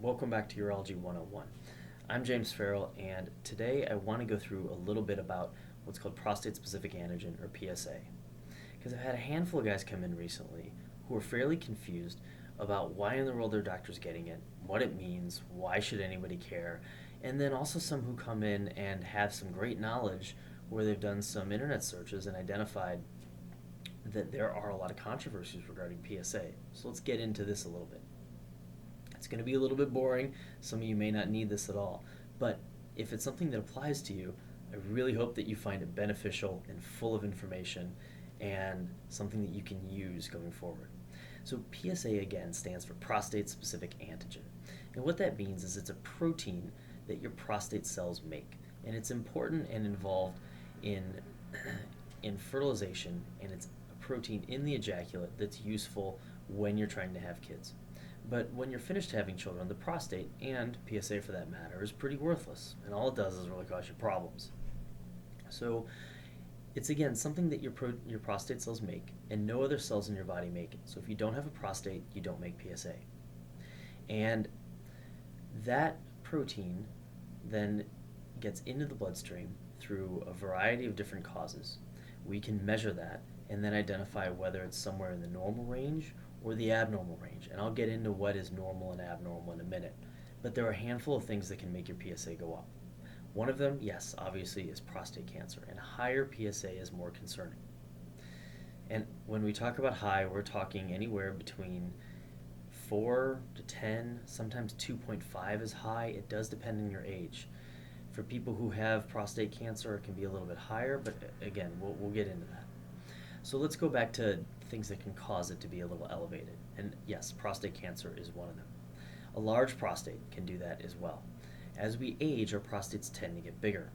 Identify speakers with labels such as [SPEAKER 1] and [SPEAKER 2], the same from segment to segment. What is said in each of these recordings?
[SPEAKER 1] Welcome back to Urology 101. I'm James Farrell, and today I want to go through a little bit about what's called Prostate Specific Antigen, or PSA. Because I've had a handful of guys come in recently who are fairly confused about why in the world their doctor's getting it, what it means, why should anybody care, and then also some who come in and have some great knowledge where they've done some internet searches and identified that there are a lot of controversies regarding PSA. So let's get into this a little bit. It's going to be a little bit boring. Some of you may not need this at all. But if it's something that applies to you, I really hope that you find it beneficial and full of information and something that you can use going forward. So PSA again stands for Prostate Specific Antigen. And what that means is it's a protein that your prostate cells make. And it's important and involved in, in fertilization, and it's a protein in the ejaculate that's useful when you're trying to have kids. But when you're finished having children, the prostate, and PSA for that matter, is pretty worthless. And all it does is really cause you problems. So it's again something that your prostate cells make, and no other cells in your body make it. So if you don't have a prostate, you don't make PSA. And that protein then gets into the bloodstream through a variety of different causes. We can measure that and then identify whether it's somewhere in the normal range or the abnormal range. And I'll get into what is normal and abnormal in a minute. But there are a handful of things that can make your PSA go up. One of them, yes, obviously, is prostate cancer, and higher PSA is more concerning. And when we talk about high, we're talking anywhere between 4 to 10, sometimes 2.5 is high. It does depend on your age. For people who have prostate cancer, it can be a little bit higher, but again, we'll get into that. So let's go back to things that can cause it to be a little elevated. And yes, prostate cancer is one of them. A large prostate can do that as well. As we age, our prostates tend to get bigger.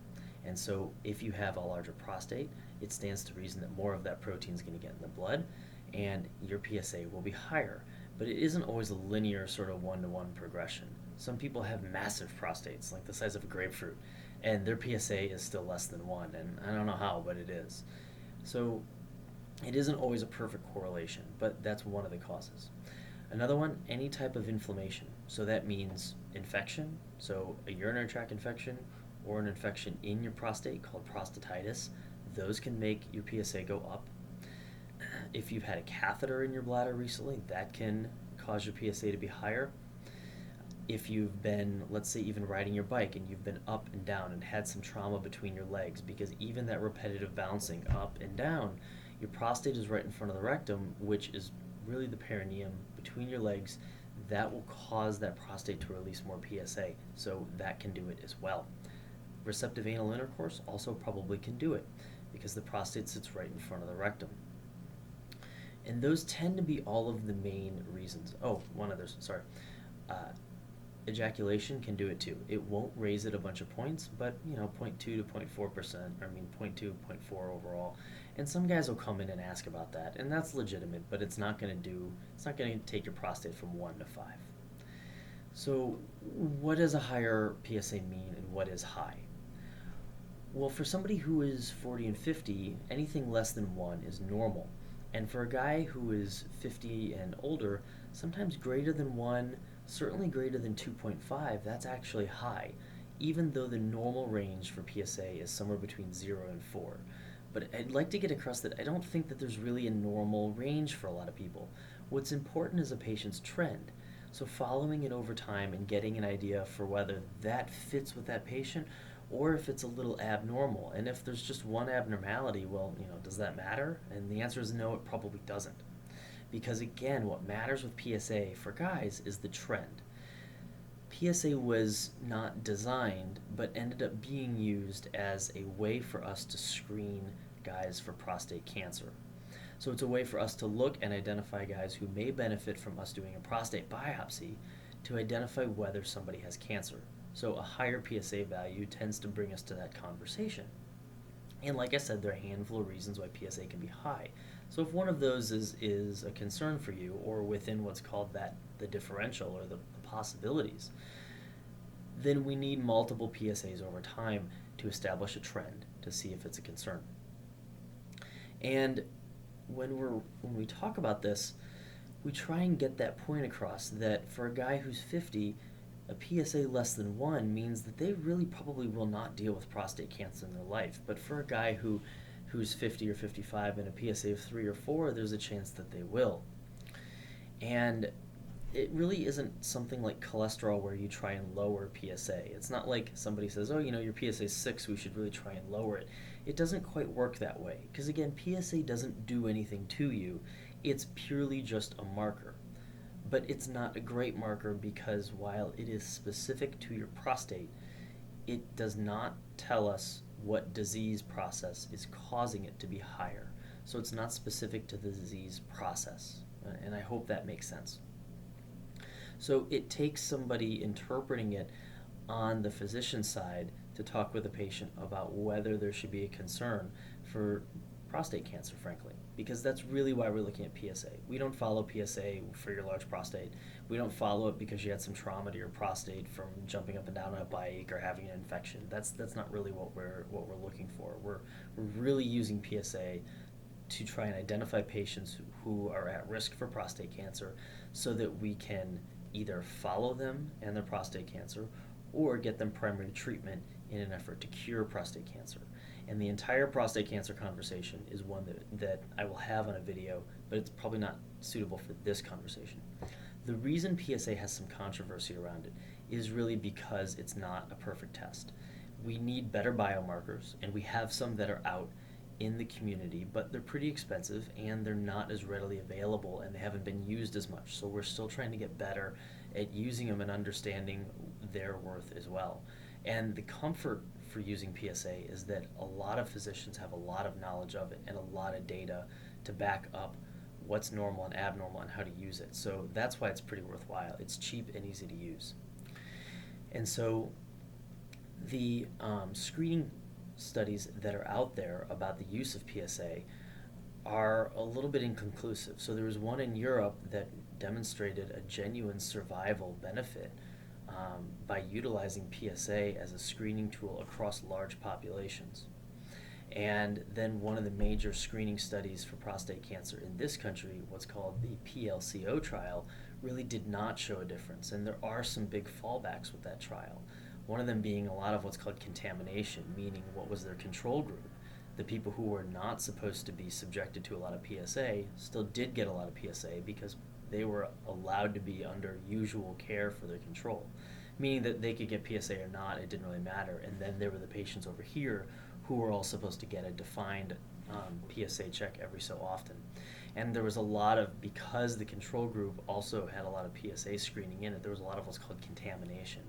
[SPEAKER 1] And so if you have a larger prostate, it stands to reason that more of that protein is going to get in the blood, and your PSA will be higher. But it isn't always a linear sort of one-to-one progression. Some people have massive prostates, like the size of a grapefruit, and their PSA is still less than 1, and I don't know how, but it is. So it isn't always a perfect correlation, but that's one of the causes. Another one, any type of inflammation. So that means infection, so a urinary tract infection or an infection in your prostate called prostatitis. Those can make your PSA go up. If you've had a catheter in your bladder recently, that can cause your PSA to be higher. If you've been, let's say, even riding your bike and you've been up and down and had some trauma between your legs, because even that repetitive bouncing up and down, your prostate is right in front of the rectum, which is really the perineum between your legs. That will cause that prostate to release more PSA, so that can do it as well. Receptive anal intercourse also probably can do it, because the prostate sits right in front of the rectum. And those tend to be all of the main reasons. Oh, one other, sorry. Ejaculation can do it too. It won't raise it a bunch of points, but 0.2 to 0.4%, I mean 0.2, 0.4 overall. And some guys will come in and ask about that, and that's legitimate, but it's not going to take your prostate from 1 to 5. So what does a higher PSA mean, and what is high? Well, for somebody who is 40 and 50, anything less than 1 is normal. And for a guy who is 50 and older, sometimes greater than 1, certainly greater than 2.5, that's actually high, even though the normal range for PSA is somewhere between 0 and 4. But I'd like to get across that I don't think that there's really a normal range for a lot of people. What's important is a patient's trend. So following it over time and getting an idea for whether that fits with that patient or if it's a little abnormal. And if there's just one abnormality, well, does that matter? And the answer is no, it probably doesn't. Because again, what matters with PSA for guys is the trend. PSA was not designed, but ended up being used as a way for us to screen guys for prostate cancer. So it's a way for us to look and identify guys who may benefit from us doing a prostate biopsy to identify whether somebody has cancer. So a higher PSA value tends to bring us to that conversation. And like I said, there are a handful of reasons why PSA can be high. So if one of those is a concern for you, or within what's called the differential or the possibilities, then we need multiple PSAs over time to establish a trend to see if it's a concern. And when we talk about this, we try and get that point across that for a guy who's 50, A PSA less than 1 means that they really probably will not deal with prostate cancer in their life. But for a guy who's 50 or 55 and a PSA of 3 or 4, there's a chance that they will. And it really isn't something like cholesterol where you try and lower PSA. It's not like somebody says, oh, your PSA is 6, we should really try and lower it. It doesn't quite work that way. Because again, PSA doesn't do anything to you. It's purely just a marker. But it's not a great marker because while it is specific to your prostate, it does not tell us what disease process is causing it to be higher. So it's not specific to the disease process. And I hope that makes sense. So it takes somebody interpreting it on the physician side to talk with the patient about whether there should be a concern for prostate cancer, frankly, because that's really why we're looking at PSA. We don't follow PSA for your large prostate. We don't follow it because you had some trauma to your prostate from jumping up and down on a bike or having an infection. That's not really what we're looking for. We're really using PSA to try and identify patients who are at risk for prostate cancer so that we can either follow them and their prostate cancer or get them primary treatment in an effort to cure prostate cancer. And the entire prostate cancer conversation is one that I will have on a video, but it's probably not suitable for this conversation. The reason PSA has some controversy around it is really because it's not a perfect test. We need better biomarkers, and we have some that are out in the community, but they're pretty expensive and they're not as readily available and they haven't been used as much. So we're still trying to get better at using them and understanding their worth as well. And the comfort for using PSA is that a lot of physicians have a lot of knowledge of it and a lot of data to back up what's normal and abnormal and how to use it. So that's why it's pretty worthwhile. It's cheap and easy to use. And so the screening studies that are out there about the use of PSA are a little bit inconclusive. So there was one in Europe that demonstrated a genuine survival benefit by utilizing PSA as a screening tool across large populations. And then one of the major screening studies for prostate cancer in this country, what's called the PLCO trial, really did not show a difference. And there are some big fallbacks with that trial. One of them being a lot of what's called contamination, meaning what was their control group. The people who were not supposed to be subjected to a lot of PSA still did get a lot of PSA because they were allowed to be under usual care for their control, meaning that they could get PSA or not, it didn't really matter. And then there were the patients over here who were all supposed to get a defined PSA check every so often. And there was a lot of, because the control group also had a lot of PSA screening in it, there was a lot of what's called contamination.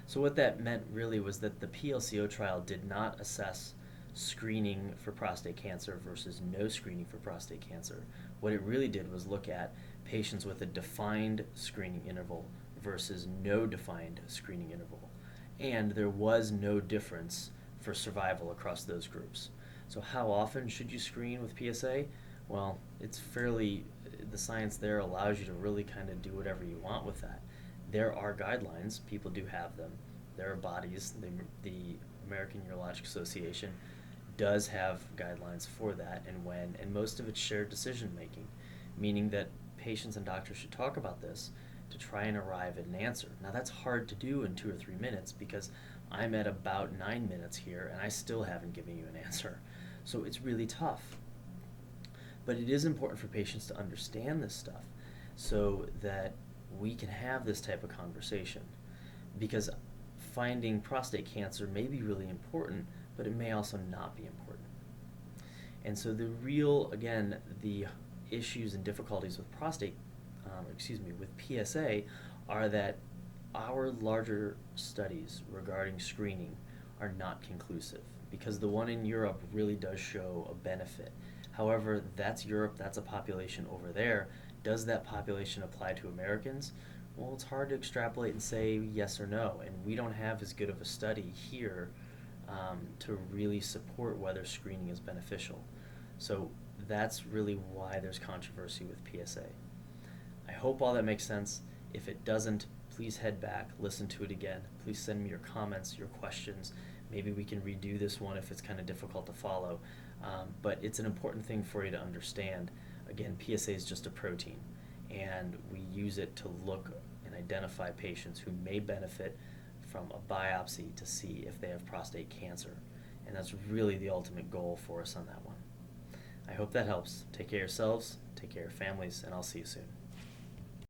[SPEAKER 1] So what that meant really was that the PLCO trial did not assess screening for prostate cancer versus no screening for prostate cancer. What it really did was look at patients with a defined screening interval versus no defined screening interval. And there was no difference for survival across those groups. So how often should you screen with PSA? Well, it's fairly, the science there allows you to really kind of do whatever you want with that. There are guidelines, people do have them. There are bodies, the American Urologic Association does have guidelines for that and when, and most of it's shared decision making, meaning that patients and doctors should talk about this to try and arrive at an answer. Now that's hard to do in 2 or 3 minutes because I'm at about 9 minutes here and I still haven't given you an answer. So it's really tough. But it is important for patients to understand this stuff so that we can have this type of conversation, because finding prostate cancer may be really important, but it may also not be important. And so the real, again, the issues and difficulties with with PSA are that our larger studies regarding screening are not conclusive, because the one in Europe really does show a benefit. However, that's Europe, that's a population over there. Does that population apply to Americans? Well, it's hard to extrapolate and say yes or no, and we don't have as good of a study here to really support whether screening is beneficial. So that's really why there's controversy with PSA. I hope all that makes sense. If it doesn't, please head back, listen to it again. Please send me your comments, your questions. Maybe we can redo this one if it's kind of difficult to follow. But it's an important thing for you to understand. Again, PSA is just a protein, and we use it to look and identify patients who may benefit from a biopsy to see if they have prostate cancer. And that's really the ultimate goal for us on that one. I hope that helps. Take care of yourselves, take care of your families, and I'll see you soon.